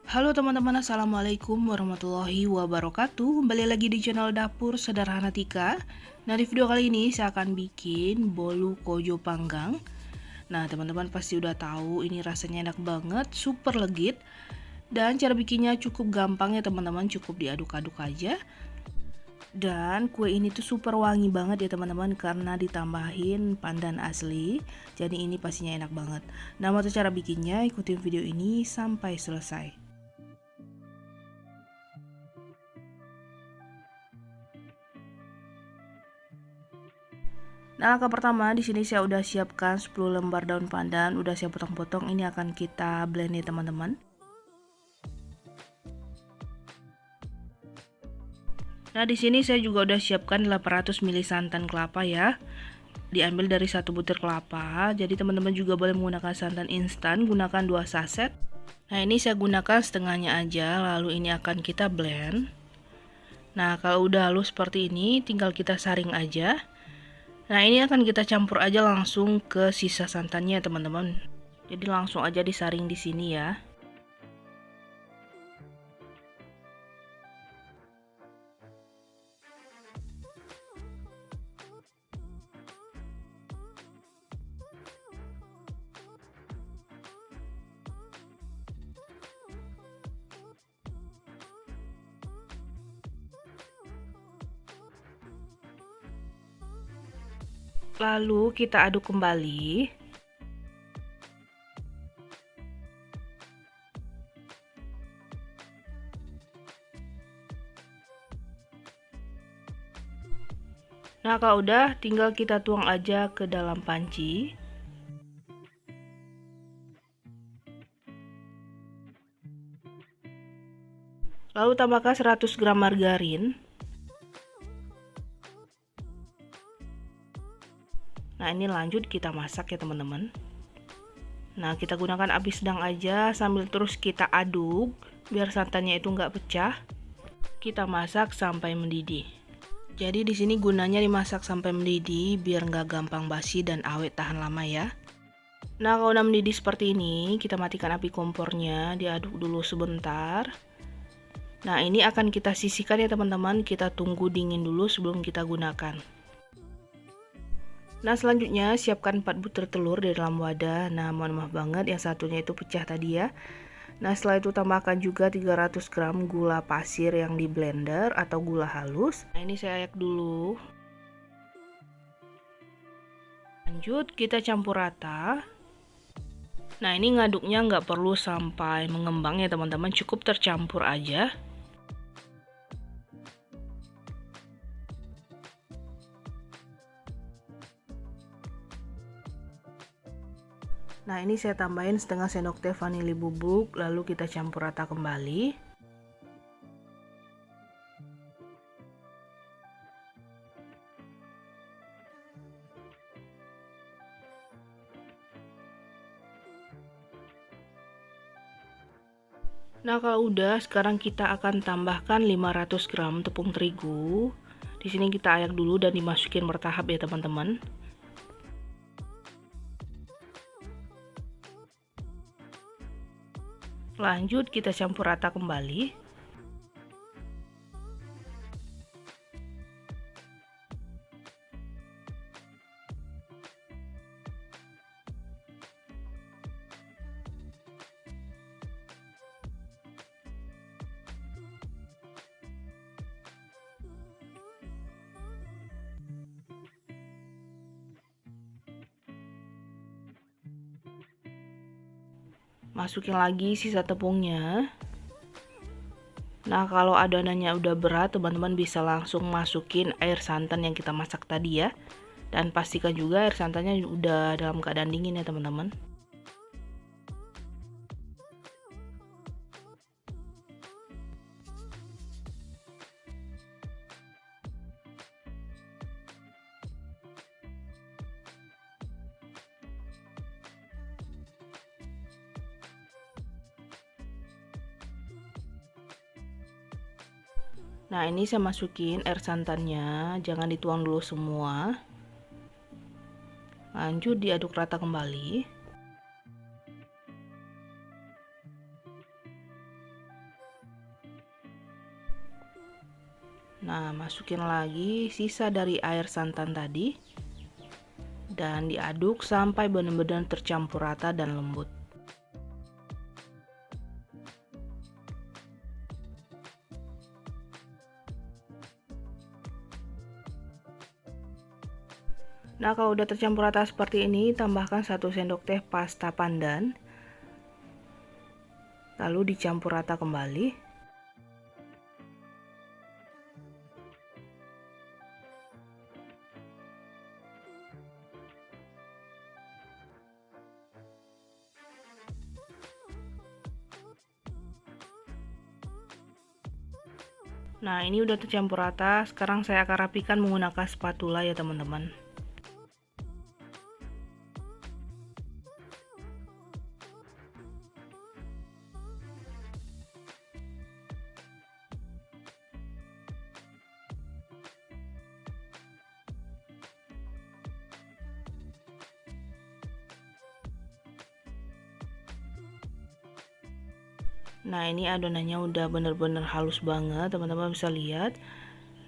Halo teman-teman, assalamualaikum warahmatullahi wabarakatuh. Kembali lagi di channel Dapur Sederhana Tika. Nah, di video kali ini saya akan bikin bolu kojo panggang. Nah, teman-teman pasti udah tahu ini rasanya enak banget, super legit. Dan cara bikinnya cukup gampang ya teman-teman, cukup diaduk-aduk aja. Dan kue ini tuh super wangi banget ya teman-teman karena ditambahin pandan asli. Jadi ini pastinya enak banget. Nah, mau tahu cara bikinnya, ikutin video ini sampai selesai. Nah, langkah pertama di sini saya udah siapkan 10 lembar daun pandan, udah saya potong-potong. Ini akan kita blend nih, teman-teman. Nah, di sini saya juga udah siapkan 800 ml santan kelapa ya. Diambil dari 1 butir kelapa. Jadi teman-teman juga boleh menggunakan santan instan, gunakan 2 saset. Nah, ini saya gunakan setengahnya aja, lalu ini akan kita blend. Nah, kalau udah halus seperti ini, tinggal kita saring aja. Nah, ini akan kita campur aja langsung ke sisa santannya, teman-teman. Jadi langsung aja disaring di sini ya. Lalu kita aduk kembali. Nah, kalau udah tinggal kita tuang aja ke dalam panci. Lalu tambahkan 100 gram margarin. Nah, ini lanjut kita masak ya teman-teman. Nah, kita gunakan api sedang aja sambil terus kita aduk biar santannya itu nggak pecah. Kita masak sampai mendidih. Jadi di sini gunanya dimasak sampai mendidih biar nggak gampang basi dan awet tahan lama ya. Nah, kalau udah mendidih seperti ini, kita matikan api kompornya, diaduk dulu sebentar. Nah, ini akan kita sisihkan ya teman-teman, kita tunggu dingin dulu sebelum kita gunakan. Nah, selanjutnya siapkan 4 butir telur di dalam wadah. Nah, mohon maaf banget yang satunya itu pecah tadi ya. Nah, setelah itu tambahkan juga 300 gram gula pasir yang di blender atau gula halus. Nah, ini saya ayak dulu. Lanjut kita campur rata. Nah, ini ngaduknya nggak perlu sampai mengembang ya teman-teman, cukup tercampur aja. Nah, ini saya tambahin setengah sendok teh vanili bubuk, lalu kita campur rata kembali. Nah, kalau udah, sekarang kita akan tambahkan 500 gram tepung terigu. Di sini kita ayak dulu dan dimasukin bertahap ya, teman-teman. Lanjut kita campur rata kembali. Masukin lagi sisa tepungnya. Nah, kalau adonannya udah berat, teman-teman bisa langsung masukin air santan yang kita masak tadi ya. Dan pastikan juga air santannya udah dalam keadaan dingin ya teman-teman. Nah, ini saya masukin air santannya, jangan dituang dulu semua. Lanjut diaduk rata kembali. Nah, masukin lagi sisa dari air santan tadi dan diaduk sampai benar-benar tercampur rata dan lembut. Nah, kalau udah tercampur rata seperti ini, tambahkan 1 sendok teh pasta pandan. Lalu dicampur rata kembali. Nah, ini udah tercampur rata. Sekarang saya akan rapikan menggunakan spatula ya, teman-teman. Nah, ini adonannya udah bener-bener halus banget, teman-teman bisa lihat.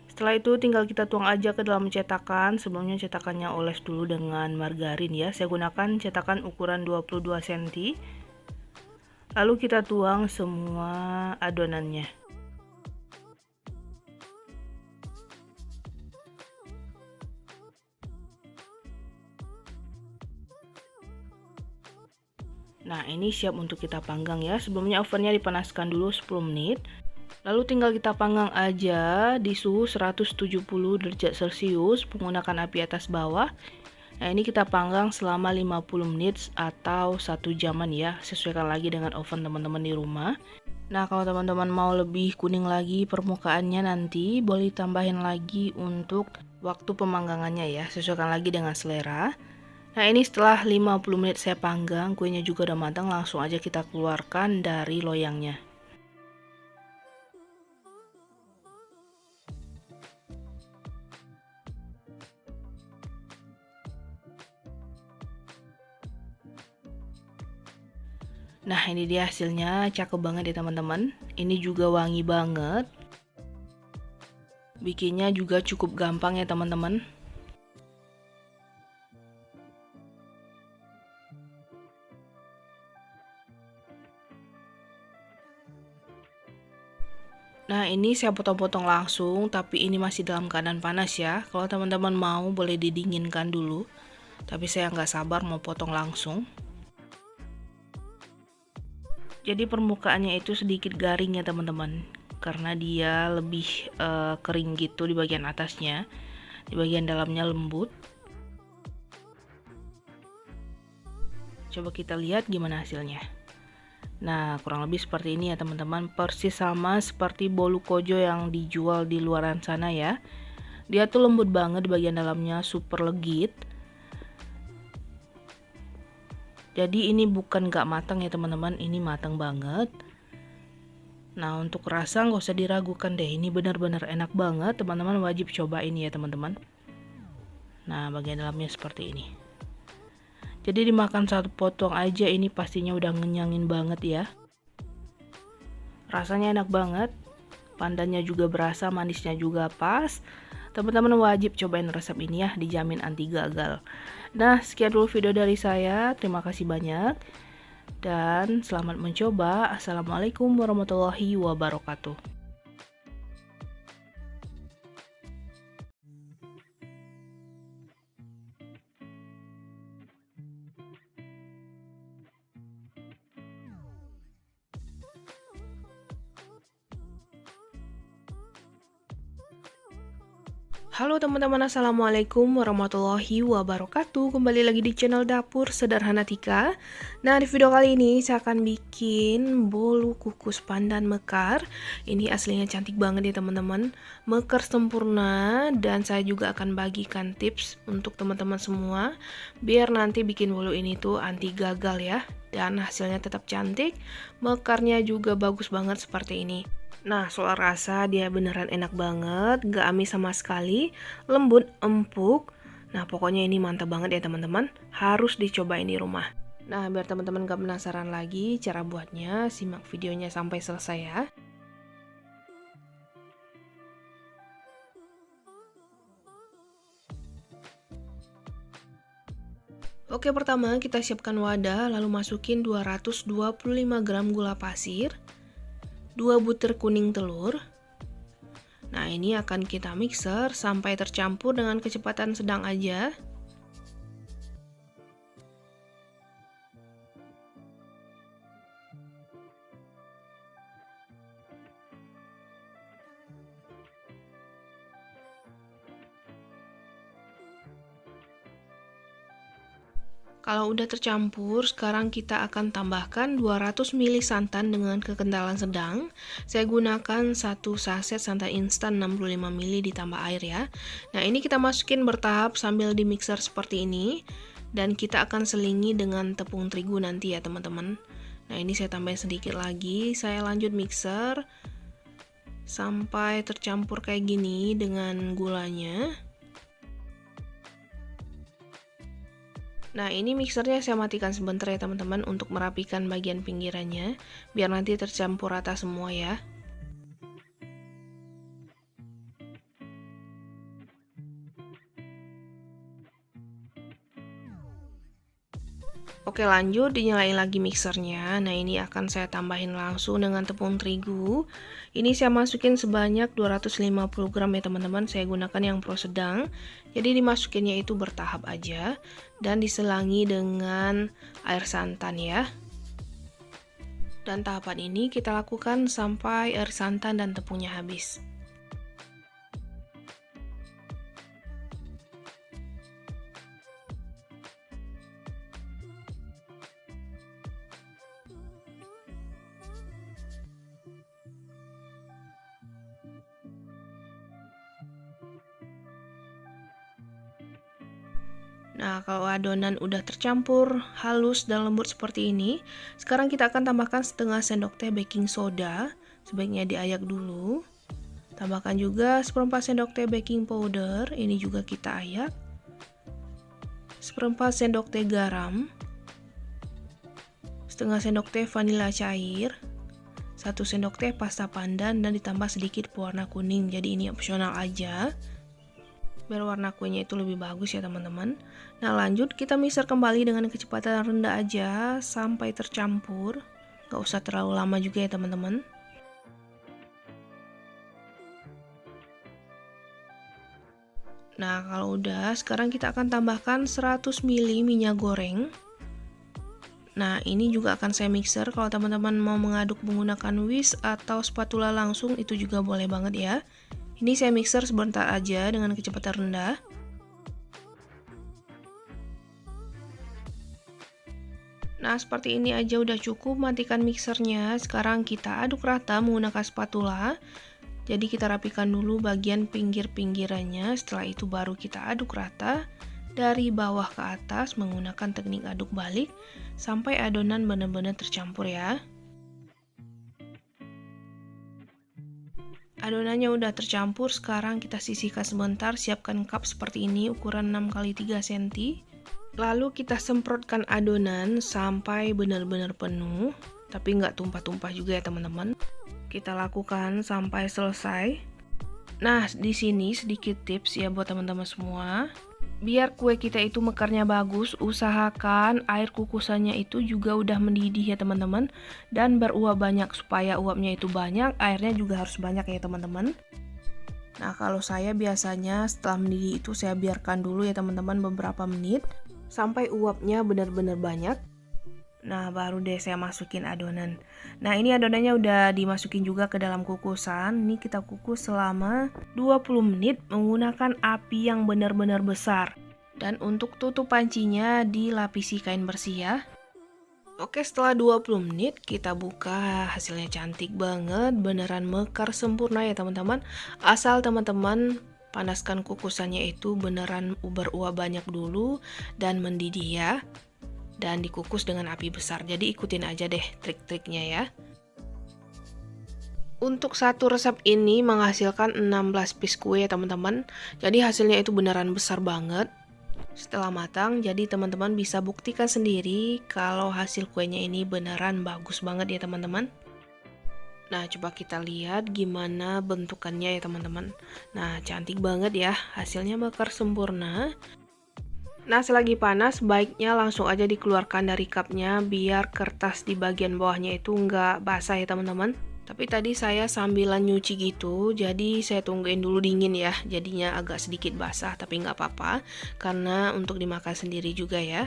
Setelah itu tinggal kita tuang aja ke dalam cetakan. Sebelumnya cetakannya oles dulu dengan margarin ya. Saya gunakan cetakan ukuran 22 cm. Lalu kita tuang semua adonannya. Nah, ini siap untuk kita panggang ya. Sebelumnya ovennya dipanaskan dulu 10 menit. Lalu tinggal kita panggang aja di suhu 170 derajat Celcius menggunakan api atas bawah. Nah, ini kita panggang selama 50 menit atau 1 jaman ya. Sesuaikan lagi dengan oven teman-teman di rumah. Nah, kalau teman-teman mau lebih kuning lagi permukaannya nanti boleh tambahin lagi untuk waktu pemanggangannya ya. Sesuaikan lagi dengan selera. Nah, ini setelah 50 menit saya panggang, kuenya juga udah matang, langsung aja kita keluarkan dari loyangnya. Nah, ini dia hasilnya, cakep banget ya teman-teman. Ini juga wangi banget. Bikinnya juga cukup gampang ya teman-teman. Nah, ini saya potong-potong langsung, tapi ini masih dalam keadaan panas ya. Kalau teman-teman mau boleh didinginkan dulu. Tapi saya nggak sabar mau potong langsung. Jadi permukaannya itu sedikit garing ya teman-teman. Karena dia lebih kering gitu di bagian atasnya. Di bagian dalamnya lembut. Coba kita lihat gimana hasilnya. Nah, kurang lebih seperti ini ya teman-teman, persis sama seperti bolu kojo yang dijual di luaran sana ya. Dia tuh lembut banget di bagian dalamnya, super legit. Jadi ini bukan gak matang ya teman-teman, ini matang banget. Nah, untuk rasa nggak usah diragukan deh, ini benar-benar enak banget, teman-teman wajib cobain ya teman-teman. Nah, bagian dalamnya seperti ini. Jadi dimakan satu potong aja ini pastinya udah ngenyangin banget ya. Rasanya enak banget. Pandannya juga berasa, manisnya juga pas. Teman-teman wajib cobain resep ini ya, dijamin anti gagal. Nah, sekian dulu video dari saya. Terima kasih banyak. Dan selamat mencoba. Assalamualaikum warahmatullahi wabarakatuh. Halo teman-teman, assalamualaikum warahmatullahi wabarakatuh. Kembali lagi di channel Dapur Sederhana Tika. Nah, di video kali ini saya akan bikin bolu kukus pandan mekar. Ini aslinya cantik banget ya teman-teman, mekar sempurna. Dan saya juga akan bagikan tips untuk teman-teman semua, biar nanti bikin bolu ini tuh anti gagal ya. Dan hasilnya tetap cantik, mekarnya juga bagus banget seperti ini. Nah, soal rasa dia beneran enak banget, gak amis sama sekali, lembut, empuk. Nah, pokoknya ini mantap banget ya teman-teman, harus dicobain di rumah. Nah, biar teman-teman gak penasaran lagi cara buatnya, simak videonya sampai selesai ya. Oke, pertama kita siapkan wadah, lalu masukin 225 gram gula pasir, 2 butir kuning telur. Nah, ini akan kita mixer sampai tercampur dengan kecepatan sedang aja. Kalau udah tercampur, sekarang kita akan tambahkan 200 ml santan dengan kekentalan sedang. Saya gunakan 1 saset santan instan 65 ml ditambah air ya. Nah, ini kita masukin bertahap sambil di mixer seperti ini. Dan kita akan selingi dengan tepung terigu nanti ya teman-teman. Nah, ini saya tambahin sedikit lagi. Saya lanjut mixer sampai tercampur kayak gini dengan gulanya. Nah, ini mixernya saya matikan sebentar ya teman-teman untuk merapikan bagian pinggirannya, biar nanti tercampur rata semua ya. Oke, lanjut dinyalain lagi mixernya. Nah, ini akan saya tambahin langsung dengan tepung terigu. Ini saya masukin sebanyak 250 gram ya teman-teman. Saya gunakan yang pro sedang. Jadi dimasukinnya itu bertahap aja dan diselangi dengan air santan ya. Dan tahapan ini kita lakukan sampai air santan dan tepungnya habis. Nah, kalau adonan udah tercampur halus dan lembut seperti ini, sekarang kita akan tambahkan setengah sendok teh baking soda. Sebaiknya diayak dulu. Tambahkan juga seperempat sendok teh baking powder, ini juga kita ayak. Seperempat sendok teh garam. Setengah sendok teh vanila cair. 1 sendok teh pasta pandan dan ditambah sedikit pewarna kuning. Jadi ini opsional aja, biar warna kuenya itu lebih bagus ya teman-teman. Nah, lanjut kita mixer kembali dengan kecepatan rendah aja sampai tercampur. Gak usah terlalu lama juga ya teman-teman. Nah, kalau udah, sekarang kita akan tambahkan 100 ml minyak goreng. Nah, ini juga akan saya mixer. Kalau teman-teman mau mengaduk menggunakan whisk atau spatula langsung, itu juga boleh banget ya. Ini saya mixer sebentar aja dengan kecepatan rendah. Nah, seperti ini aja udah cukup, matikan mixernya. Sekarang kita aduk rata menggunakan spatula. Jadi kita rapikan dulu bagian pinggir-pinggirannya, setelah itu baru kita aduk rata dari bawah ke atas menggunakan teknik aduk balik sampai adonan benar-benar tercampur ya. Adonannya udah tercampur, sekarang kita sisihkan sebentar, siapkan cup seperti ini ukuran 6x3 cm. Lalu kita semprotkan adonan sampai benar-benar penuh, tapi nggak tumpah-tumpah juga ya teman-teman. Kita lakukan sampai selesai. Nah, di sini sedikit tips ya buat teman-teman semua. Biar kue kita itu mekarnya bagus, usahakan air kukusannya itu juga udah mendidih ya teman-teman. Dan beruap banyak, supaya uapnya itu banyak, airnya juga harus banyak ya teman-teman. Nah, kalau saya biasanya setelah mendidih itu saya biarkan dulu ya teman-teman beberapa menit sampai uapnya benar-benar banyak. Nah, baru deh saya masukin adonan. Nah, ini adonannya udah dimasukin juga ke dalam kukusan. Ini kita kukus selama 20 menit menggunakan api yang benar-benar besar. Dan untuk tutup pancinya dilapisi kain bersih ya. Oke, setelah 20 menit kita buka, hasilnya cantik banget, beneran mekar sempurna ya teman-teman. Asal teman-teman panaskan kukusannya itu beneran beruap banyak dulu dan mendidih ya. Dan dikukus dengan api besar, jadi ikutin aja deh trik-triknya ya. Untuk satu resep ini menghasilkan 16 piece kue ya teman-teman. Jadi hasilnya itu beneran besar banget. Setelah matang, jadi teman-teman bisa buktikan sendiri kalau hasil kuenya ini beneran bagus banget ya teman-teman. Nah, coba kita lihat gimana bentukannya ya teman-teman. Nah, cantik banget ya, hasilnya bakar sempurna. Nah, selagi panas, baiknya langsung aja dikeluarkan dari cupnya biar kertas di bagian bawahnya itu nggak basah ya teman-teman. Tapi tadi saya sambilan nyuci gitu, jadi saya tungguin dulu dingin ya. Jadinya agak sedikit basah, tapi nggak apa-apa, karena untuk dimakan sendiri juga ya.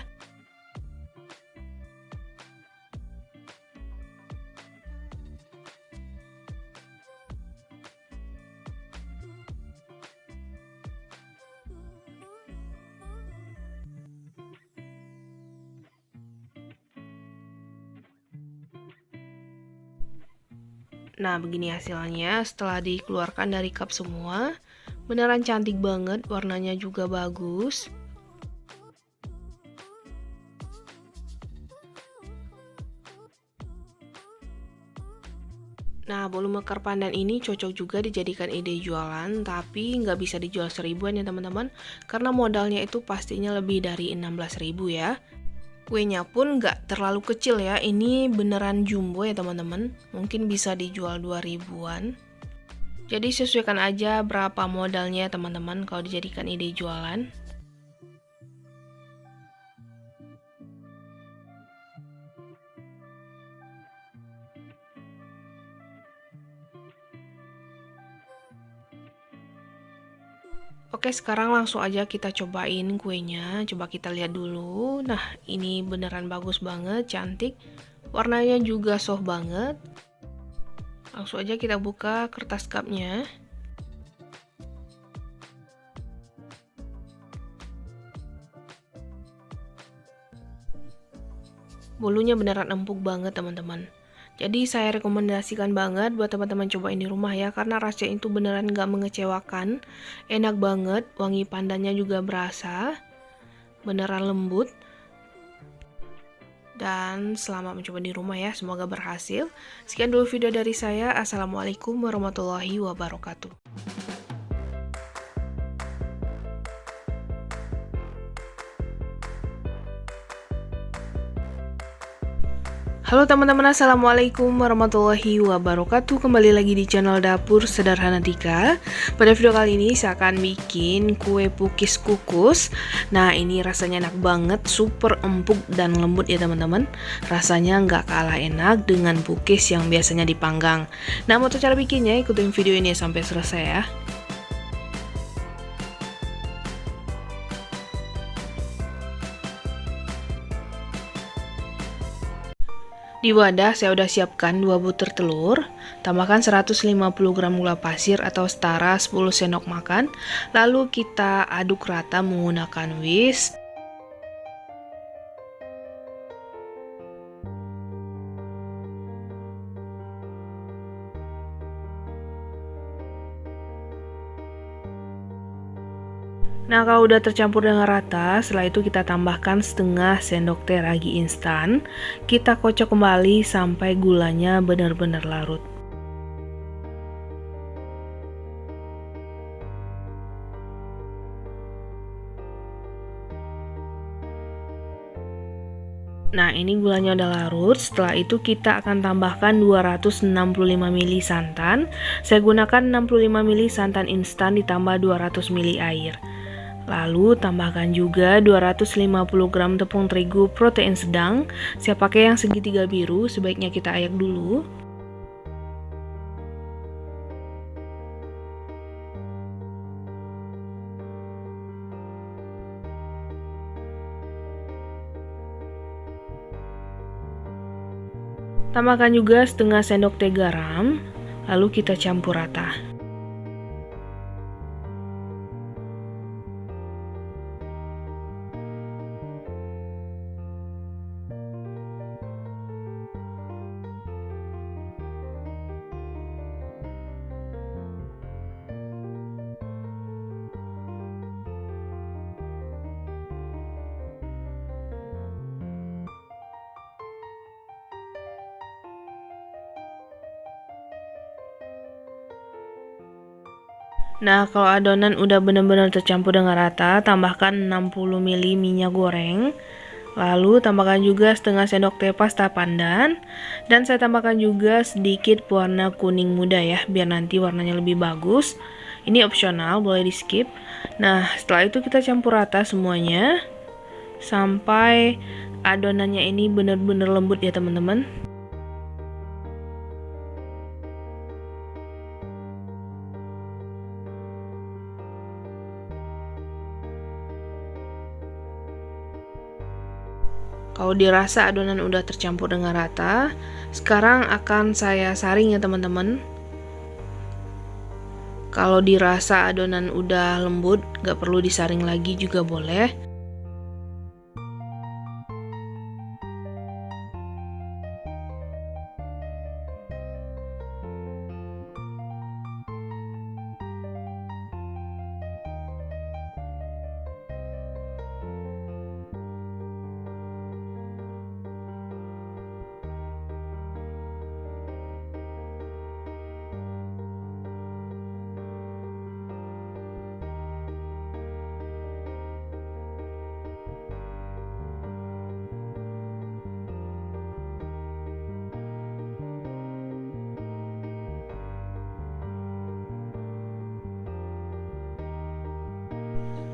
Nah, begini hasilnya setelah dikeluarkan dari cup semua. Beneran cantik banget, warnanya juga bagus. Nah, bolu mekar pandan ini cocok juga dijadikan ide jualan, tapi nggak bisa dijual seribuan ya teman-teman, karena modalnya itu pastinya lebih dari 16.000 ya. Kuenya pun nggak terlalu kecil ya, ini beneran jumbo ya teman-teman, mungkin bisa dijual 2 ribuan. Jadi sesuaikan aja berapa modalnya teman-teman kalau dijadikan ide jualan. Oke, sekarang langsung aja kita cobain kuenya. Coba kita lihat dulu. Nah, ini beneran bagus banget, cantik. Warnanya juga soft banget. Langsung aja kita buka kertas cupnya. Bolunya beneran empuk banget teman-teman. Jadi saya rekomendasikan banget buat teman-teman cobain di rumah ya, karena rasanya itu beneran gak mengecewakan. Enak banget, wangi pandannya juga berasa, beneran lembut. Dan selamat mencoba di rumah ya, semoga berhasil. Sekian dulu video dari saya. Assalamualaikum warahmatullahi wabarakatuh. Halo teman-teman, assalamualaikum warahmatullahi wabarakatuh. Kembali lagi di channel Dapur Sederhana Tika. Pada video kali ini saya akan bikin kue pukis kukus. Nah, ini rasanya enak banget, super empuk dan lembut ya teman-teman. Rasanya nggak kalah enak dengan pukis yang biasanya dipanggang. Nah, untuk cara bikinnya ikutin video ini sampai selesai ya. Di wadah saya udah siapkan 2 butir telur, tambahkan 150 gram gula pasir atau setara 10 sendok makan, lalu kita aduk rata menggunakan whisk. Nah, kalau udah tercampur dengan rata, setelah itu kita tambahkan setengah sendok teh ragi instan. Kita kocok kembali sampai gulanya benar-benar larut. Nah, ini gulanya udah larut. Setelah itu kita akan tambahkan 265 ml santan. Saya gunakan 65 ml santan instan ditambah 200 ml air. Lalu tambahkan juga 250 gram tepung terigu protein sedang. Saya pakai yang segitiga biru, sebaiknya kita ayak dulu. Tambahkan juga setengah sendok teh garam, lalu kita campur rata. Nah, kalau adonan udah benar-benar tercampur dengan rata, tambahkan 60 ml minyak goreng. Lalu tambahkan juga setengah sendok teh pasta pandan. Dan saya tambahkan juga sedikit pewarna kuning muda ya, biar nanti warnanya lebih bagus. Ini opsional, boleh di skip. Nah, setelah itu kita campur rata semuanya. sampai adonannya ini benar-benar lembut ya teman-teman. Kalau dirasa adonan udah tercampur dengan rata, sekarang akan saya saring ya teman-teman. Kalau dirasa adonan udah lembut, gak perlu disaring lagi juga boleh.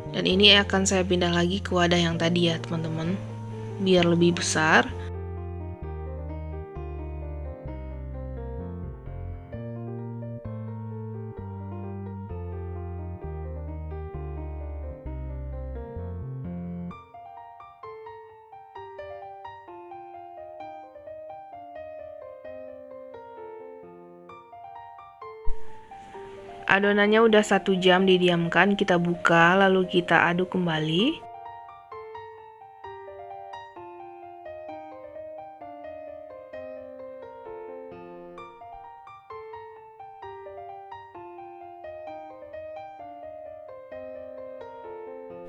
Dan ini akan saya pindah lagi ke wadah yang tadi ya teman-teman, biar lebih besar. Adonannya udah 1 jam didiamkan, kita buka lalu kita aduk kembali.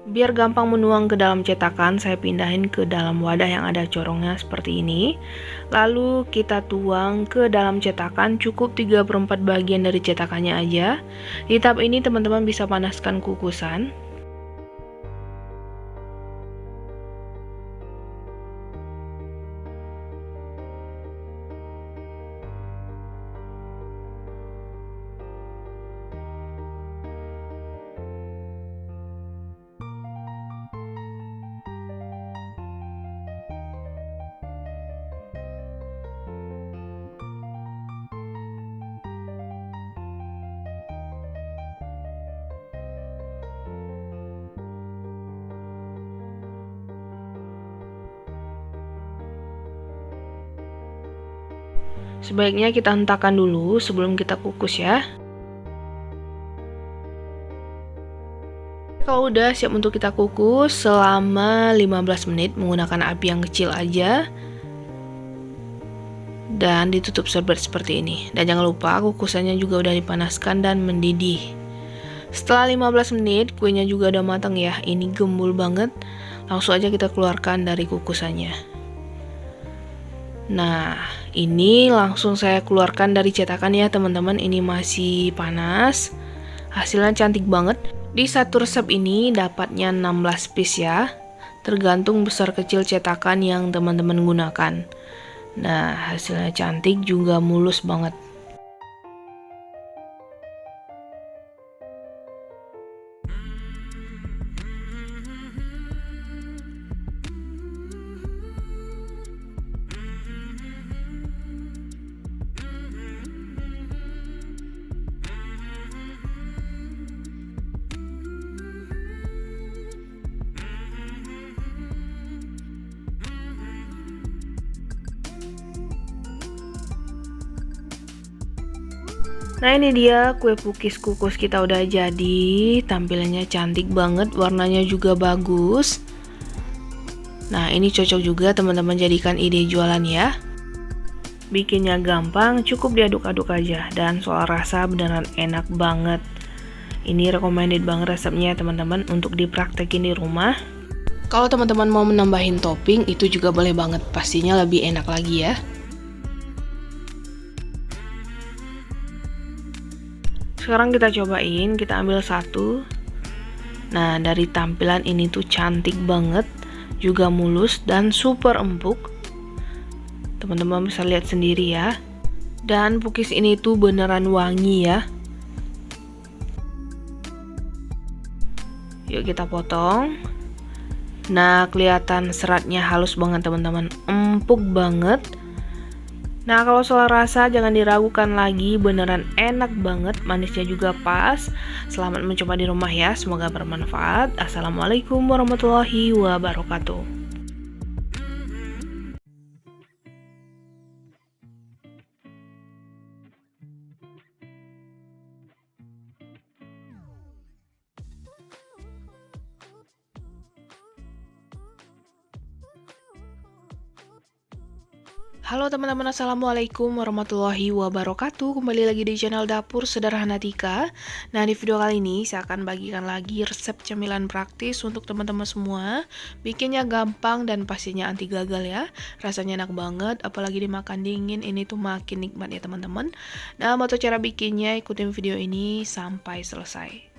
Biar gampang menuang ke dalam cetakan, saya pindahin ke dalam wadah yang ada corongnya seperti ini. Lalu kita tuang ke dalam cetakan, cukup 3/4 bagian dari cetakannya aja. Di tahap ini teman-teman bisa panaskan kukusan. Sebaiknya kita hentakan dulu sebelum kita kukus ya. Kalau udah siap untuk kita kukus selama 15 menit menggunakan api yang kecil aja. Dan ditutup serbet seperti ini. Dan jangan lupa kukusannya juga udah dipanaskan dan mendidih. Setelah 15 menit kuenya juga udah matang ya. Ini gembul banget. Langsung aja kita keluarkan dari kukusannya. Nah, ini langsung saya keluarkan dari cetakan ya teman-teman. Ini masih panas. Hasilnya cantik banget. Di satu resep ini dapatnya 16 piece ya. Tergantung besar kecil cetakan yang teman-teman gunakan. Nah, hasilnya cantik juga mulus banget. Nah ini dia kue pukis kukus kita udah jadi. Tampilannya cantik banget, warnanya juga bagus. Nah ini cocok juga teman-teman jadikan ide jualan ya. Bikinnya gampang, cukup diaduk-aduk aja. Dan soal rasa beneran enak banget. Ini recommended banget resepnya teman-teman untuk dipraktekin di rumah. Kalau teman-teman mau menambahin topping itu juga boleh banget, pastinya lebih enak lagi ya. Sekarang kita cobain, kita ambil satu. Nah dari tampilan ini tuh cantik banget, juga mulus dan super empuk. Teman-teman bisa lihat sendiri ya. Dan pukis ini tuh beneran wangi ya. Yuk kita potong. Nah, kelihatan seratnya halus banget teman-teman, empuk banget. Nah, kalau soal rasa jangan diragukan lagi, beneran enak banget, manisnya juga pas. Selamat mencoba di rumah ya, semoga bermanfaat. Assalamualaikum warahmatullahi wabarakatuh. Halo teman-teman, assalamualaikum warahmatullahi wabarakatuh. Kembali lagi di channel Dapur Sederhana Tika. Nah, di video kali ini saya akan bagikan lagi resep cemilan praktis untuk teman-teman semua. Bikinnya gampang dan pastinya anti gagal ya. Rasanya enak banget, apalagi dimakan dingin, ini tuh makin nikmat ya teman-teman. Nah, mau tahu cara bikinnya, ikutin video ini sampai selesai.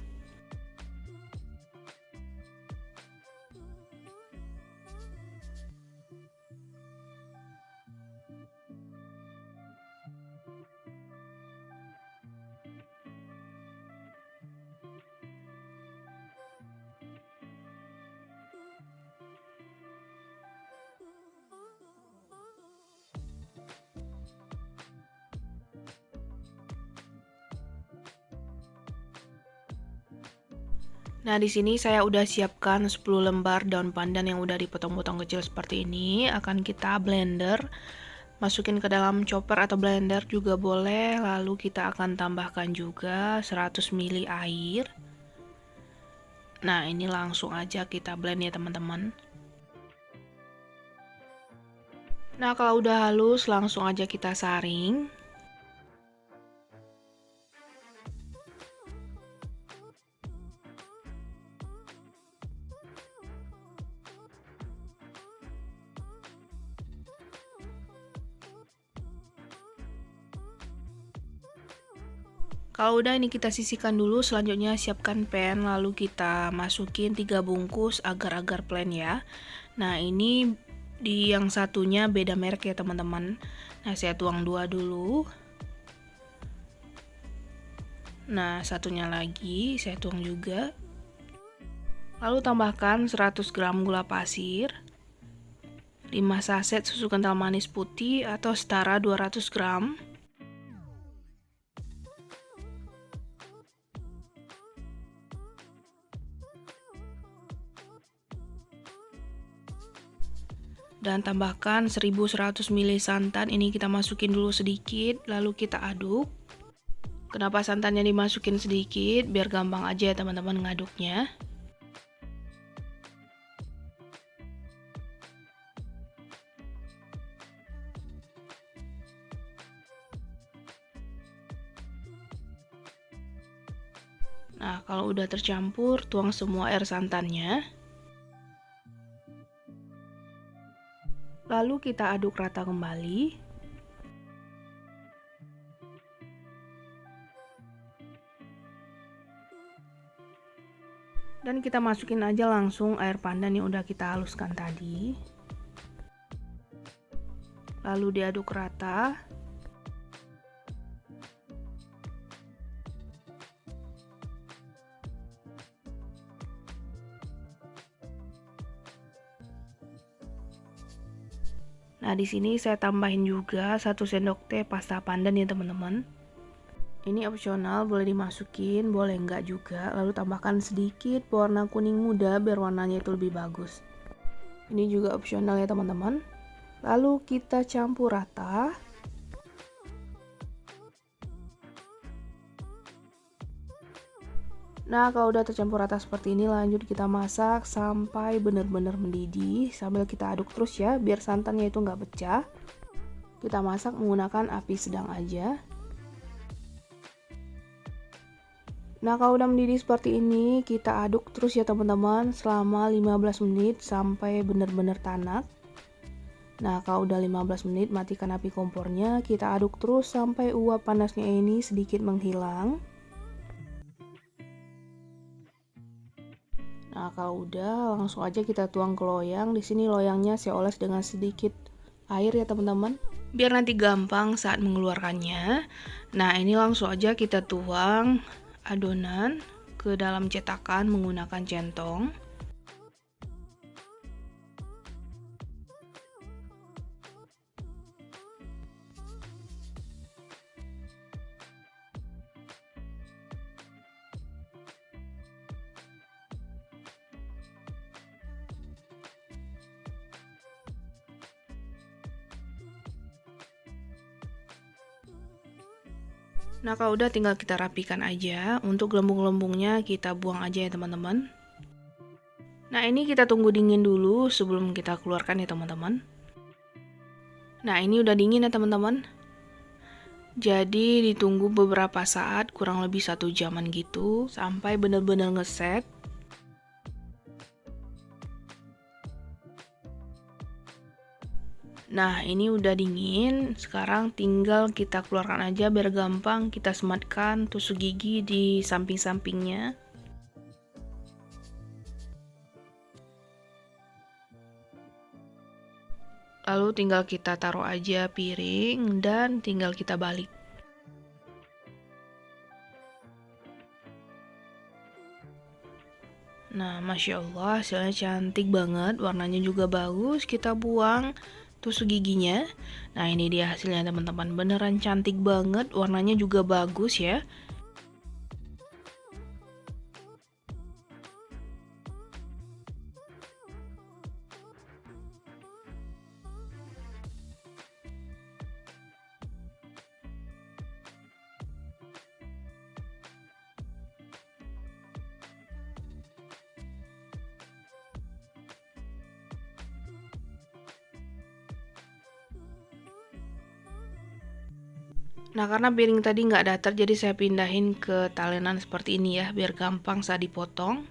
Nah, di sini saya udah siapkan 10 lembar daun pandan yang udah dipotong-potong kecil seperti ini. Akan kita blender. Masukin ke dalam chopper atau blender juga boleh. Lalu kita akan tambahkan juga 100 ml air. Nah, ini langsung aja kita blend ya, teman-teman. Nah, kalau udah halus, langsung aja kita saring. Kalau udah ini kita sisihkan dulu, selanjutnya siapkan pan, lalu kita masukin 3 bungkus agar-agar plain ya. Nah, ini di yang satunya beda merek ya teman-teman. Nah, saya tuang 2 dulu. Nah, satunya lagi saya tuang juga. Lalu tambahkan 100 gram gula pasir, 5 saset susu kental manis putih atau setara 200 gram. Dan tambahkan 1100 ml santan, ini kita masukin dulu sedikit, lalu kita aduk. Kenapa santannya dimasukin sedikit? Biar gampang aja ya teman-teman ngaduknya. Nah, kalau udah tercampur, tuang semua air santannya. Lalu kita aduk rata kembali. Dan kita masukin aja langsung air pandan yang udah kita haluskan tadi. Lalu diaduk rata. Nah, di sini saya tambahin juga 1 sendok teh pasta pandan ya teman-teman. Ini opsional, boleh dimasukin, boleh enggak juga. Lalu tambahkan sedikit pewarna kuning muda biar warnanya itu lebih bagus. Ini juga opsional ya teman-teman. Lalu kita campur rata. Nah, kalau udah tercampur rata seperti ini, lanjut kita masak sampai benar-benar mendidih. Sambil kita aduk terus ya, biar santannya itu nggak pecah. Kita masak menggunakan api sedang aja. Nah, kalau udah mendidih seperti ini, kita aduk terus ya teman-teman selama 15 menit sampai benar-benar tanak. Nah, kalau udah 15 menit, matikan api kompornya. Kita aduk terus sampai uap panasnya ini sedikit menghilang. Nah, kalau udah langsung aja kita tuang ke loyang. Di sini loyangnya saya oles dengan sedikit air ya teman-teman, biar nanti gampang saat mengeluarkannya. Nah, ini langsung aja kita tuang adonan ke dalam cetakan menggunakan centong. Nah, kalau udah tinggal kita rapikan aja. Untuk gelembung-gelembungnya kita buang aja ya teman-teman. Nah, ini kita tunggu dingin dulu sebelum kita keluarkan ya teman-teman. Nah, ini udah dingin ya teman-teman. Jadi ditunggu beberapa saat, kurang lebih 1 jaman gitu, sampai bener-bener ngeset. Nah, ini udah dingin. Sekarang tinggal kita keluarkan aja biar gampang kita sematkan tusuk gigi di samping-sampingnya. Lalu tinggal kita taruh aja piring dan tinggal kita balik. Nah, Masya Allah, hasilnya cantik banget, warnanya juga bagus. Kita buang tusuk giginya. Nah, ini dia hasilnya teman-teman, beneran cantik banget, warnanya juga bagus ya. Nah, karena piring tadi nggak datar, jadi saya pindahin ke talenan seperti ini ya, biar gampang saat dipotong.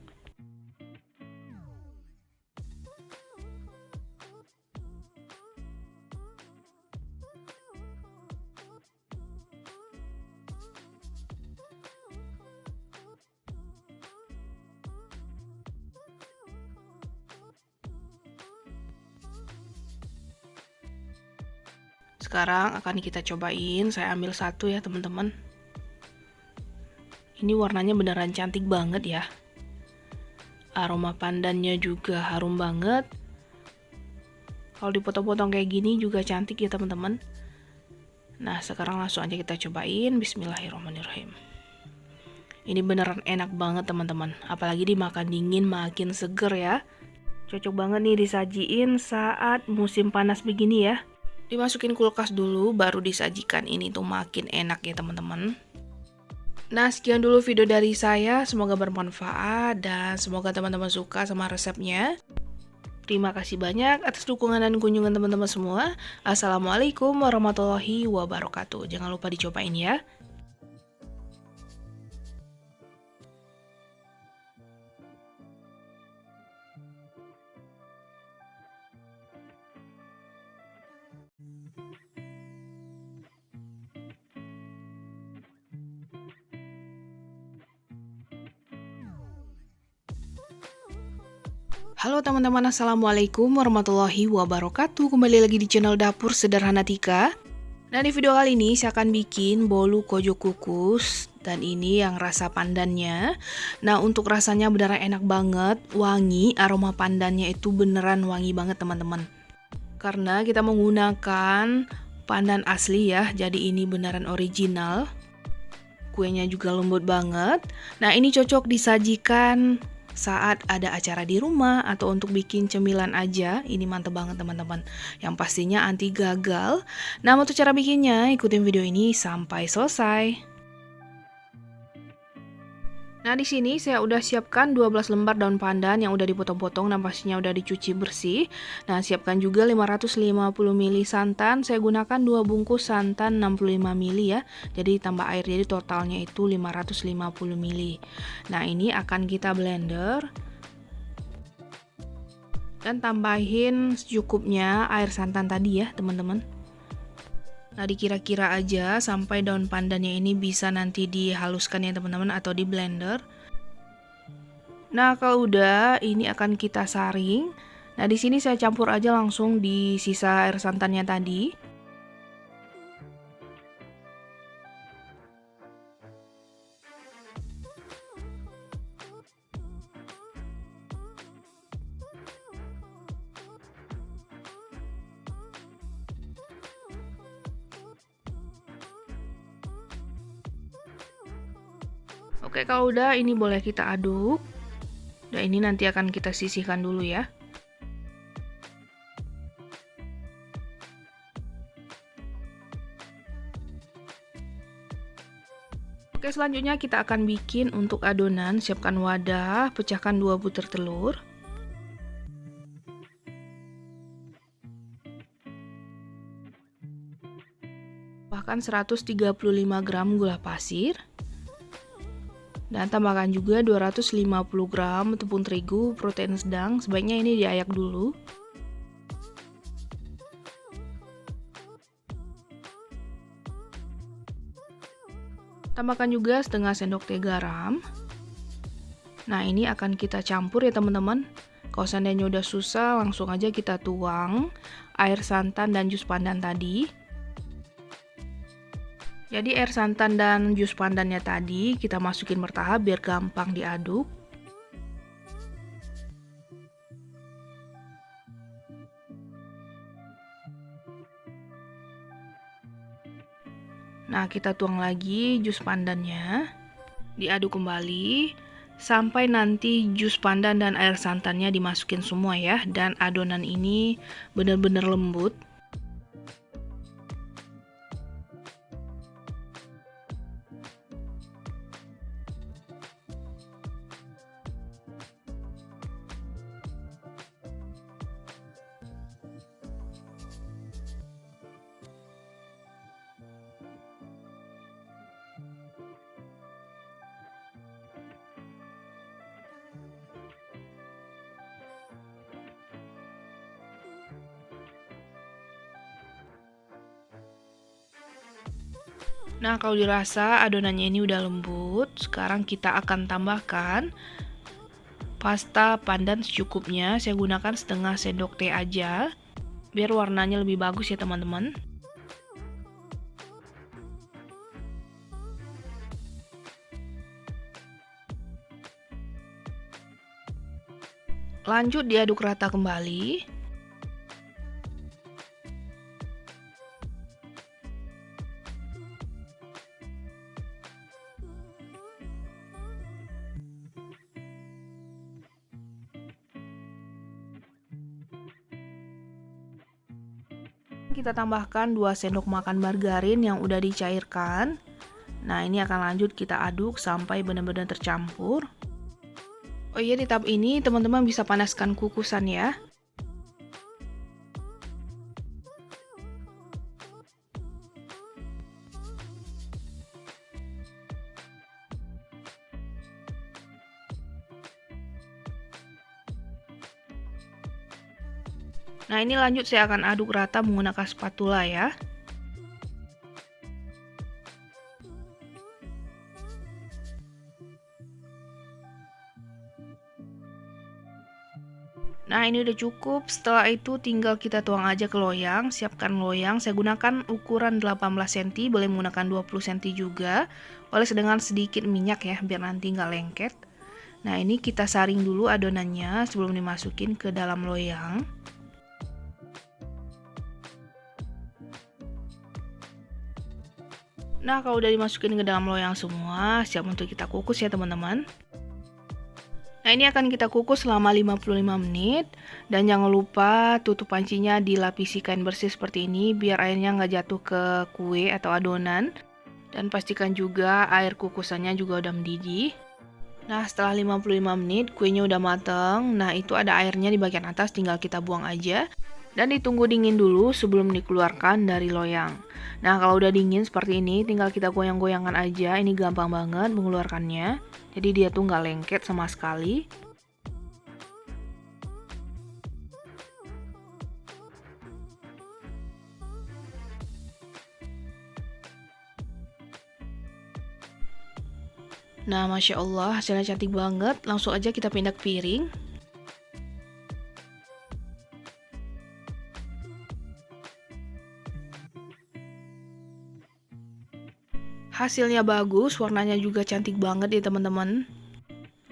Sekarang akan kita cobain, saya ambil satu ya teman-teman. Ini warnanya beneran cantik banget ya. Aroma pandannya juga harum banget. Kalau dipotong-potong kayak gini juga cantik ya teman-teman. Nah, sekarang langsung aja kita cobain. Bismillahirrahmanirrahim. Ini beneran enak banget teman-teman. Apalagi dimakan dingin makin seger ya. Cocok banget nih disajiin saat musim panas begini ya. Dimasukin kulkas dulu baru disajikan, ini tuh makin enak ya teman-teman. Nah, sekian dulu video dari saya, semoga bermanfaat dan semoga teman-teman suka sama resepnya. Terima kasih banyak atas dukungan dan kunjungan teman-teman semua. Assalamualaikum warahmatullahi wabarakatuh. Jangan lupa dicobain ya. Halo teman-teman, assalamualaikum warahmatullahi wabarakatuh. Kembali lagi di channel Dapur Sederhana Tika. Nah, di video kali ini saya akan bikin bolu kojo kukus. Dan ini yang rasa pandannya. Nah, untuk rasanya beneran enak banget, wangi, aroma pandannya itu beneran wangi banget teman-teman. Karena kita menggunakan pandan asli ya, jadi ini beneran original. Kuenya juga lembut banget. Nah, ini cocok disajikan saat ada acara di rumah atau untuk bikin cemilan aja. Ini mantep banget teman-teman, yang pastinya anti gagal. Nah, untuk cara bikinnya ikutin video ini sampai selesai. Nah, di sini saya udah siapkan 12 lembar daun pandan yang udah dipotong-potong dan pastinya udah dicuci bersih. Nah, siapkan juga 550 ml santan. Saya gunakan 2 bungkus santan 65 ml ya. Jadi tambah air, jadi totalnya itu 550 ml. Nah, ini akan kita blender. Dan tambahin secukupnya air santan tadi ya, teman-teman. Nah, dikira-kira aja sampai daun pandannya ini bisa nanti dihaluskan ya teman-teman, atau di blender. Nah, kalau udah, ini akan kita saring. Nah, di sini saya campur aja langsung di sisa air santannya tadi. Oke, kalau udah ini boleh kita aduk. Dan ini nanti akan kita sisihkan dulu ya. Oke, selanjutnya kita akan bikin untuk adonan. Siapkan wadah, pecahkan 2 butir telur. Tambahkan 135 gram gula pasir. Dan tambahkan juga 250 gram tepung terigu protein sedang. Sebaiknya ini diayak dulu. Tambahkan juga setengah sendok teh garam. Nah, ini akan kita campur ya teman-teman. Kalau seandainya udah susah, langsung aja kita tuang air santan dan jus pandan tadi. Jadi air santan dan jus pandannya tadi kita masukin bertahap biar gampang diaduk. Nah, kita tuang lagi jus pandannya. Diaduk kembali sampai nanti jus pandan dan air santannya dimasukin semua ya, dan adonan ini benar-benar lembut. Nah, kalau dirasa adonannya ini udah lembut, sekarang kita akan tambahkan pasta pandan secukupnya. Saya gunakan setengah sendok teh aja, biar warnanya lebih bagus ya teman-teman. Lanjut diaduk rata kembali. Kita tambahkan 2 sendok makan margarin yang udah dicairkan. Nah, ini akan lanjut kita aduk sampai benar-benar tercampur. Oh iya, di tahap ini teman-teman bisa panaskan kukusan ya. Nah, ini lanjut saya akan aduk rata menggunakan spatula ya. Nah, ini udah cukup. Setelah itu tinggal kita tuang aja ke loyang. Siapkan loyang. Saya gunakan ukuran 18 cm, boleh menggunakan 20 cm juga. Oles dengan sedikit minyak ya, biar nanti nggak lengket. Nah, ini kita saring dulu adonannya sebelum dimasukin ke dalam loyang. Nah, kalau udah dimasukin ke dalam loyang semua, siap untuk kita kukus ya teman-teman. Nah, ini akan kita kukus selama 55 menit. Dan jangan lupa tutup pancinya dilapisi kain bersih seperti ini, biar airnya nggak jatuh ke kue atau adonan. Dan pastikan juga air kukusannya juga udah mendidih. Nah, setelah 55 menit kuenya udah mateng. Nah, itu ada airnya di bagian atas, tinggal kita buang aja. Dan ditunggu dingin dulu sebelum dikeluarkan dari loyang. Nah, kalau udah dingin seperti ini, tinggal kita goyang-goyangkan aja. Ini gampang banget mengeluarkannya. Jadi dia tuh nggak lengket sama sekali. Nah, Masya Allah, hasilnya cantik banget. Langsung aja kita pindah ke piring. Hasilnya bagus, warnanya juga cantik banget ya teman-teman.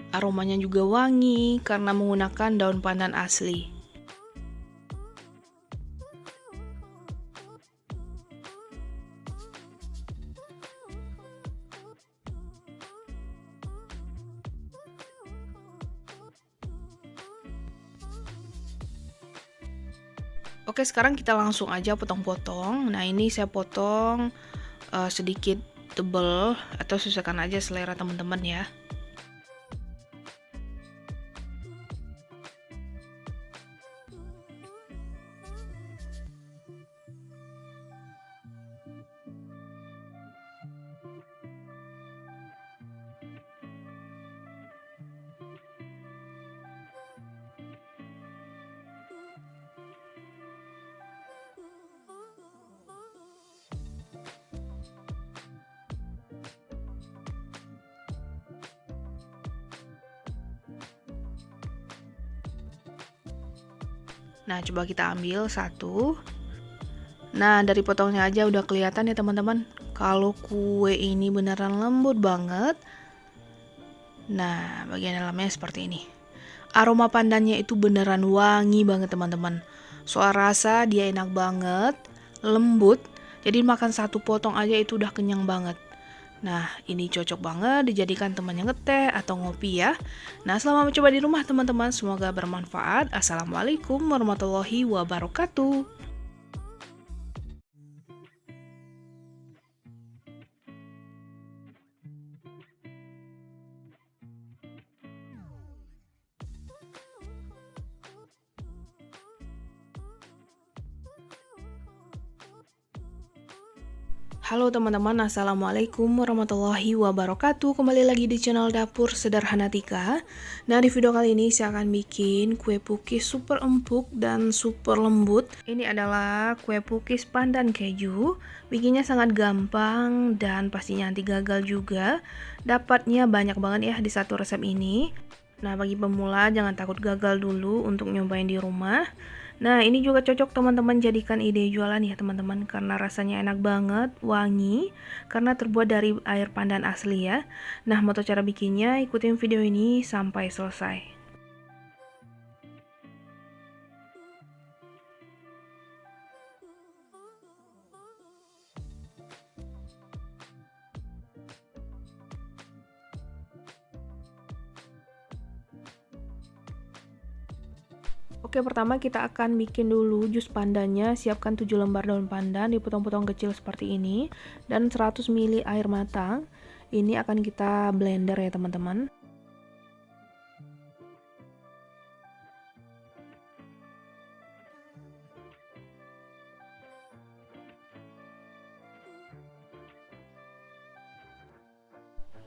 Aromanya juga wangi karena menggunakan daun pandan asli. Oke, sekarang kita langsung aja potong-potong. Nah, ini saya potong sedikit tebal atau sesuaikan aja selera teman-teman ya. Nah, coba kita ambil satu. Nah, dari potongnya aja udah kelihatan ya teman-teman, kalau kue ini beneran lembut banget. Nah, bagian dalamnya seperti ini. Aroma pandannya itu beneran wangi banget teman-teman. Soal rasa dia enak banget, lembut. Jadi makan satu potong aja itu udah kenyang banget. Nah, ini cocok banget dijadikan temannya ngeteh atau ngopi ya. Nah, selamat mencoba di rumah teman-teman. Semoga bermanfaat. Assalamualaikum warahmatullahi wabarakatuh. Halo teman-teman, Assalamualaikum warahmatullahi wabarakatuh. Kembali lagi di channel Dapur Sederhana Tika. Nah, di video kali ini saya akan bikin kue pukis super empuk dan super lembut. Ini adalah kue pukis pandan keju. Bikinnya sangat gampang dan pastinya anti gagal juga. Dapatnya banyak banget ya di satu resep ini. Nah, bagi pemula jangan takut gagal dulu untuk nyobain di rumah. Nah, ini juga cocok teman-teman jadikan ide jualan ya teman-teman, karena rasanya enak banget, wangi, karena terbuat dari air pandan asli ya. Nah, mau tahu cara bikinnya, ikutin video ini sampai selesai. Oke, pertama kita akan bikin dulu jus pandannya. Siapkan 7 lembar daun pandan dipotong-potong kecil seperti ini dan 100 ml air matang. Ini akan kita blender ya teman-teman.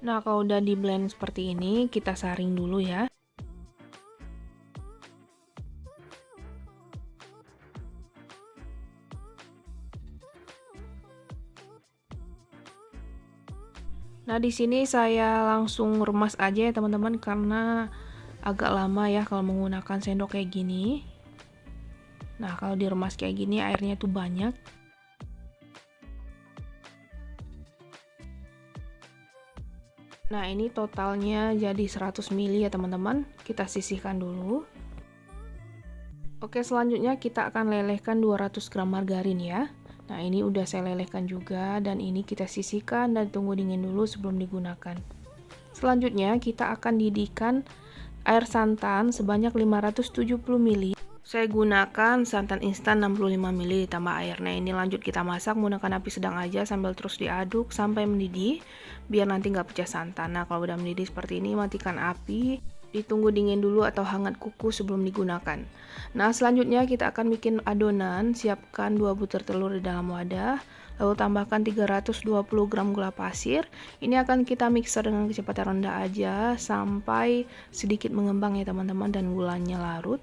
Nah, kalau udah di blend seperti ini, kita saring dulu ya. Nah, di sini saya langsung remas aja ya teman-teman, karena agak lama ya kalau menggunakan sendok kayak gini. Nah, kalau diremas kayak gini airnya tuh banyak. Nah, ini totalnya jadi 100 ml ya teman-teman. Kita sisihkan dulu. Oke, selanjutnya kita akan lelehkan 200 gram margarin ya. Nah, ini udah saya lelehkan juga dan ini kita sisihkan dan tunggu dingin dulu sebelum digunakan. Selanjutnya kita akan didihkan air santan sebanyak 570 ml. Saya gunakan santan instan 65 ml ditambah air. Nah, ini lanjut kita masak menggunakan api sedang aja sambil terus diaduk sampai mendidih biar nanti nggak pecah santan. Nah, kalau udah mendidih seperti ini matikan api. Ditunggu dingin dulu atau hangat kuku sebelum digunakan. Nah, selanjutnya kita akan bikin adonan. Siapkan 2 butir telur di dalam wadah, lalu tambahkan 320 gram gula pasir. Ini akan kita mixer dengan kecepatan rendah aja sampai sedikit mengembang ya teman-teman dan gulanya larut.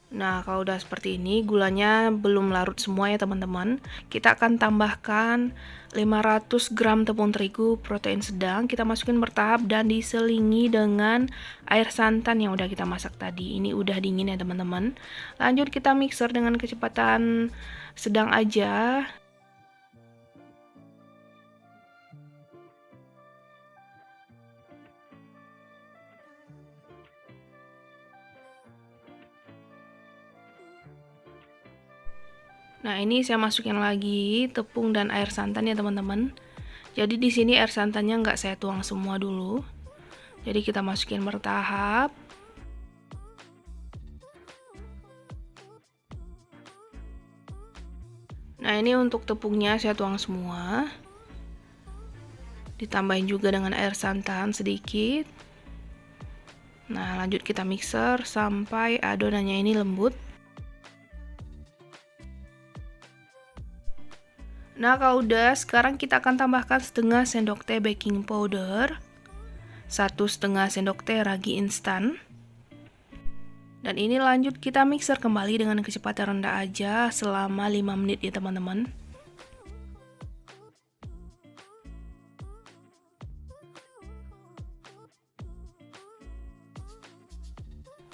Nah, kalau udah seperti ini, gulanya belum larut semua ya teman-teman. Kita akan tambahkan 500 gram tepung terigu protein sedang. Kita masukin bertahap dan diselingi dengan air santan yang udah kita masak tadi. Ini udah dingin ya teman-teman. Lanjut kita mixer dengan kecepatan sedang aja. Nah, ini saya masukin lagi tepung dan air santan ya teman-teman. Jadi di sini air santannya nggak saya tuang semua dulu. Jadi kita masukin bertahap. Nah, ini untuk tepungnya saya tuang semua. Ditambahin juga dengan air santan sedikit. Nah, lanjut kita mixer sampai adonannya ini lembut. Nah, kalau udah, sekarang kita akan tambahkan setengah sendok teh baking powder, 1,5 sendok teh ragi instan. Dan ini lanjut kita mixer kembali dengan kecepatan rendah aja selama 5 menit ya teman-teman.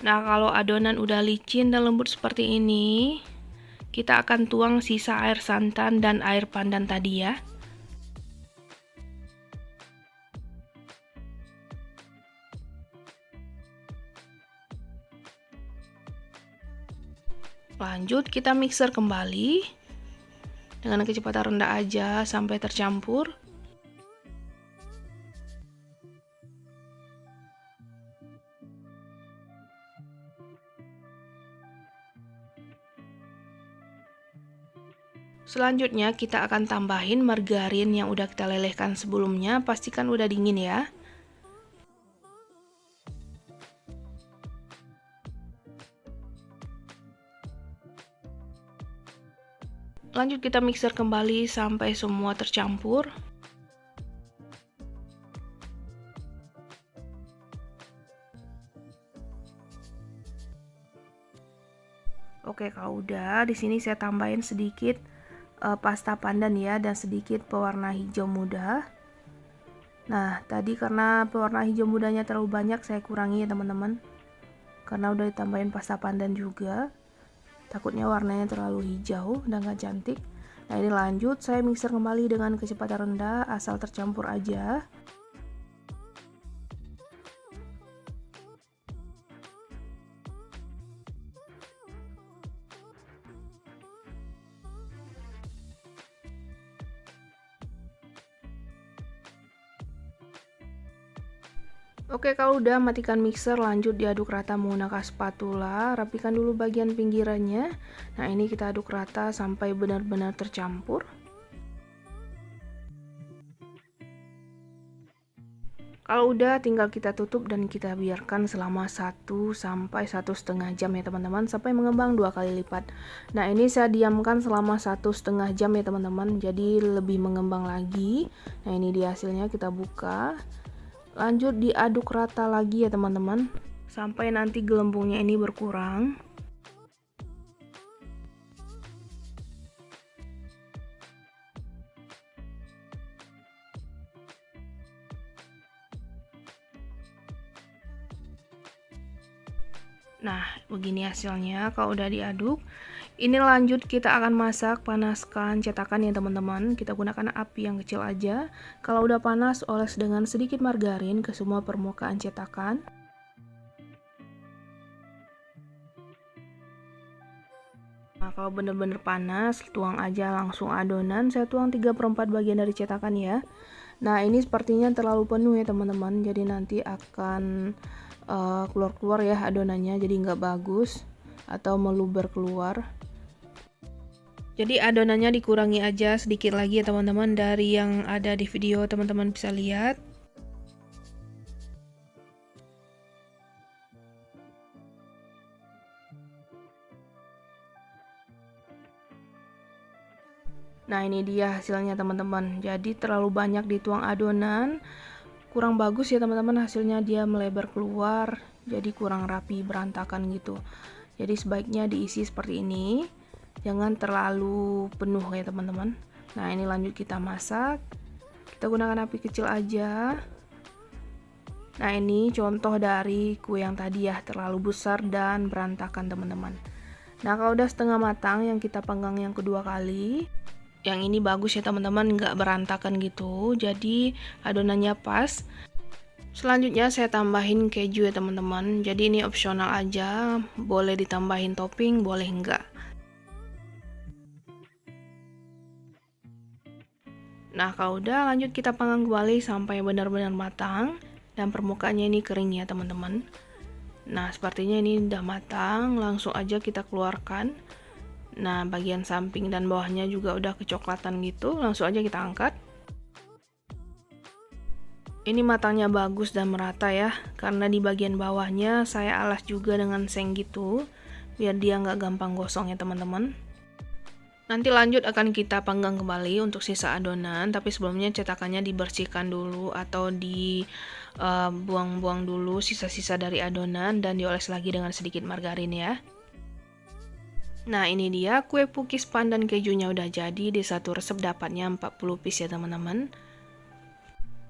Nah, kalau adonan udah licin dan lembut seperti ini, kita akan tuang sisa air santan dan air pandan tadi ya. Lanjut kita mixer kembali dengan kecepatan rendah aja sampai tercampur. Selanjutnya kita akan tambahin margarin yang udah kita lelehkan sebelumnya, pastikan udah dingin ya. Lanjut kita mixer kembali sampai semua tercampur. Oke, kalau udah, di sini saya tambahin sedikit pasta pandan ya dan sedikit pewarna hijau muda. Nah, tadi karena pewarna hijau mudanya terlalu banyak saya kurangi ya teman-teman. Karena udah ditambahin pasta pandan juga. Takutnya warnanya terlalu hijau dan gak cantik. Nah, ini lanjut saya mixer kembali dengan kecepatan rendah asal tercampur aja. Oke, kalau udah matikan mixer, lanjut diaduk rata menggunakan spatula. Rapikan dulu bagian pinggirannya. Nah, ini kita aduk rata sampai benar-benar tercampur. Kalau udah, tinggal kita tutup dan kita biarkan selama 1 sampai 1,5 jam ya teman-teman, sampai mengembang 2 kali lipat. Nah, ini saya diamkan selama 1,5 jam ya teman-teman, jadi lebih mengembang lagi. Nah, ini dia hasilnya, kita buka. Lanjut diaduk rata lagi ya teman-teman, sampai nanti gelembungnya ini berkurang. Nah, begini hasilnya kalau udah diaduk. Ini lanjut kita akan masak, panaskan cetakan ya teman-teman. Kita gunakan api yang kecil aja. Kalau udah panas, oles dengan sedikit margarin ke semua permukaan cetakan. Nah, kalau bener-bener panas, tuang aja langsung adonan. Saya tuang 3/4 bagian dari cetakan ya. Nah, ini sepertinya terlalu penuh ya teman-teman. Jadi nanti akan keluar-keluar ya adonannya, jadi nggak bagus atau meluber keluar. Jadi adonannya dikurangi aja sedikit lagi ya teman-teman dari yang ada di video, teman-teman bisa lihat. Nah, ini dia hasilnya teman-teman. Jadi terlalu banyak dituang adonan, kurang bagus ya teman-teman, hasilnya dia melebar keluar, jadi kurang rapi, berantakan gitu. Jadi sebaiknya diisi seperti ini, jangan terlalu penuh ya teman-teman. Nah, ini lanjut kita masak, kita gunakan api kecil aja. Nah, ini contoh dari kue yang tadi ya, terlalu besar dan berantakan teman-teman. Nah, kalau udah setengah matang, yang kita panggang yang kedua kali, yang ini bagus ya teman-teman, nggak berantakan gitu, jadi adonannya pas. Selanjutnya saya tambahin keju ya teman-teman, jadi ini opsional aja, boleh ditambahin topping, boleh enggak. Nah, kalau udah lanjut kita panggang kembali sampai benar-benar matang dan permukaannya ini kering ya teman-teman. Nah, sepertinya ini udah matang, langsung aja kita keluarkan. Nah, bagian samping dan bawahnya juga udah kecoklatan gitu, langsung aja kita angkat. Ini matangnya bagus dan merata ya, karena di bagian bawahnya saya alas juga dengan seng gitu, biar dia nggak gampang gosong ya teman-teman. Nanti lanjut akan kita panggang kembali untuk sisa adonan, tapi sebelumnya cetakannya dibersihkan dulu atau dibuang-buang dulu sisa-sisa dari adonan dan dioles lagi dengan sedikit margarin ya. Nah, ini dia kue pukis pandan kejunya udah jadi. Di satu resep dapatnya 40 piece ya teman-teman.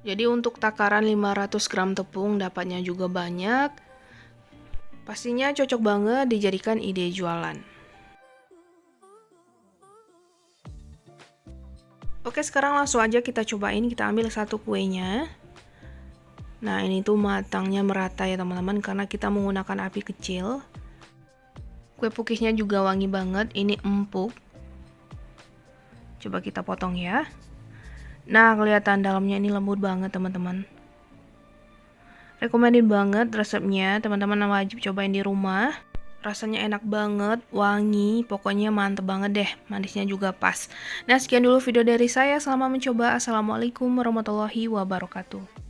Jadi untuk takaran 500 gram tepung dapatnya juga banyak. Pastinya cocok banget dijadikan ide jualan. Oke, sekarang langsung aja kita cobain. Kita ambil satu kuenya. Nah, ini tuh matangnya merata ya teman-teman, karena kita menggunakan api kecil. Kue pukisnya juga wangi banget, ini empuk. Coba kita potong ya. Nah, kelihatan dalamnya ini lembut banget teman-teman. Recommended banget resepnya, teman-teman wajib cobain di rumah. Rasanya enak banget, wangi, pokoknya mantep banget deh, manisnya juga pas. Nah, sekian dulu video dari saya, selamat mencoba. Assalamualaikum warahmatullahi wabarakatuh.